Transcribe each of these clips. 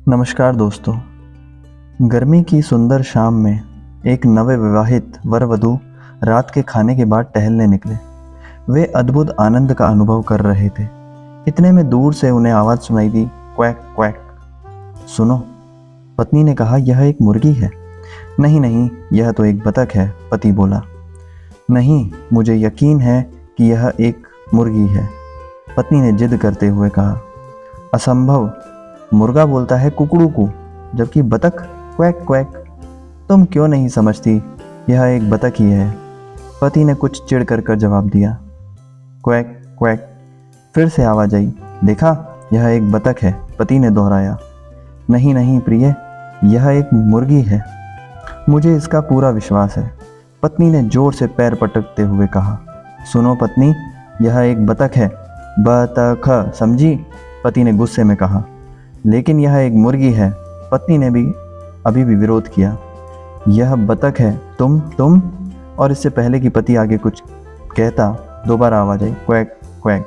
नमस्कार दोस्तों। गर्मी की सुंदर शाम में एक नवविवाहित वर वधू रात के खाने के बाद टहलने निकले। वे अद्भुत आनंद का अनुभव कर रहे थे। इतने में दूर से उन्हें आवाज़ सुनाई दी, क्वैक क्वैक। सुनो, पत्नी ने कहा, यह एक मुर्गी है। नहीं नहीं, यह तो एक बतख है, पति बोला। नहीं, मुझे यकीन है कि यह एक मुर्गी है, पत्नी ने जिद करते हुए कहा। असंभव, मुर्गा बोलता है कुकड़ू को, जबकि बतख क्वैक क्वैक। तुम क्यों नहीं समझती, यह एक बतख ही है, पति ने कुछ चिढ़ कर जवाब दिया। क्वैक क्वैक, फिर से आवाज आई। देखा, यह एक बतख है, पति ने दोहराया। नहीं नहीं प्रिय, यह एक मुर्गी है, मुझे इसका पूरा विश्वास है, पत्नी ने जोर से पैर पटकते हुए कहा। सुनो पत्नी, यह एक बतख है, बतख, समझी, पति ने गुस्से में कहा। लेकिन यह एक मुर्गी है, पत्नी ने भी अभी भी विरोध किया। यह बतख है, तुम। और इससे पहले कि पति आगे कुछ कहता, दोबारा आवाज आई, क्वैक क्वैक।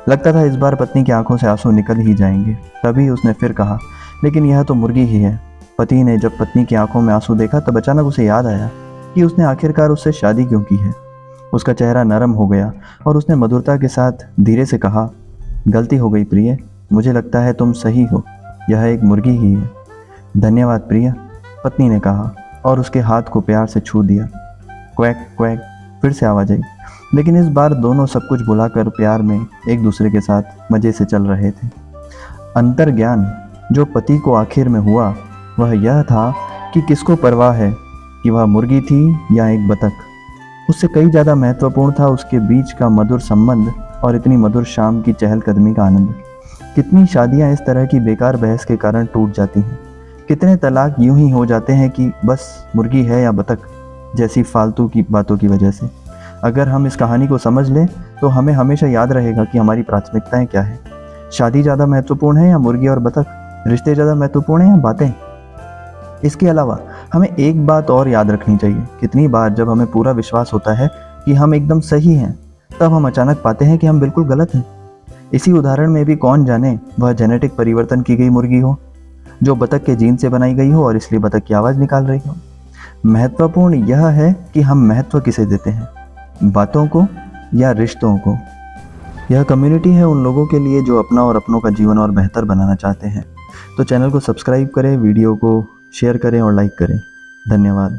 लगता था इस बार पत्नी की आंखों से आंसू निकल ही जाएंगे। तभी उसने फिर कहा, लेकिन यह तो मुर्गी ही है। पति ने जब पत्नी की आंखों में आंसू देखा तब अचानक उसे याद आया कि उसने आखिरकार उससे शादी क्यों की है। उसका चेहरा नरम हो गया और उसने मधुरता के साथ धीरे से कहा, गलती हो गई प्रिय, मुझे लगता है तुम सही हो, यह एक मुर्गी ही है। धन्यवाद प्रिय, पत्नी ने कहा और उसके हाथ को प्यार से छू दिया। क्वैक क्वैक, फिर से आवाज आई। लेकिन इस बार दोनों सब कुछ भुलाकर प्यार में एक दूसरे के साथ मज़े से चल रहे थे। अंतर्ज्ञान जो पति को आखिर में हुआ वह यह था कि किसको परवाह है कि वह मुर्गी थी या एक बतख। उससे कई ज़्यादा महत्वपूर्ण था उसके बीच का मधुर संबंध और इतनी मधुर शाम की चहलकदमी का आनंद। कितनी शादियां इस तरह की बेकार बहस के कारण टूट जाती हैं। कितने तलाक यूं ही हो जाते हैं कि बस मुर्गी है या बतख जैसी फालतू की बातों की वजह से। अगर हम इस कहानी को समझ लें तो हमें हमेशा याद रहेगा कि हमारी प्राथमिकताएं क्या है। शादी ज़्यादा महत्वपूर्ण है या मुर्गी और बतख? रिश्ते ज़्यादा महत्वपूर्ण है या बातें? इसके अलावा हमें एक बात और याद रखनी चाहिए, कितनी बार जब हमें पूरा विश्वास होता है कि हम एकदम सही हैं, तब हम अचानक पाते हैं कि हम बिल्कुल गलत हैं। इसी उदाहरण में भी कौन जाने वह जेनेटिक परिवर्तन की गई मुर्गी हो जो बतख के जीन से बनाई गई हो और इसलिए बतख की आवाज़ निकाल रही हो। महत्वपूर्ण यह है कि हम महत्व किसे देते हैं, बातों को या रिश्तों को। यह कम्युनिटी है उन लोगों के लिए जो अपना और अपनों का जीवन और बेहतर बनाना चाहते हैं। तो चैनल को सब्सक्राइब करें, वीडियो को शेयर करें और लाइक करें। धन्यवाद।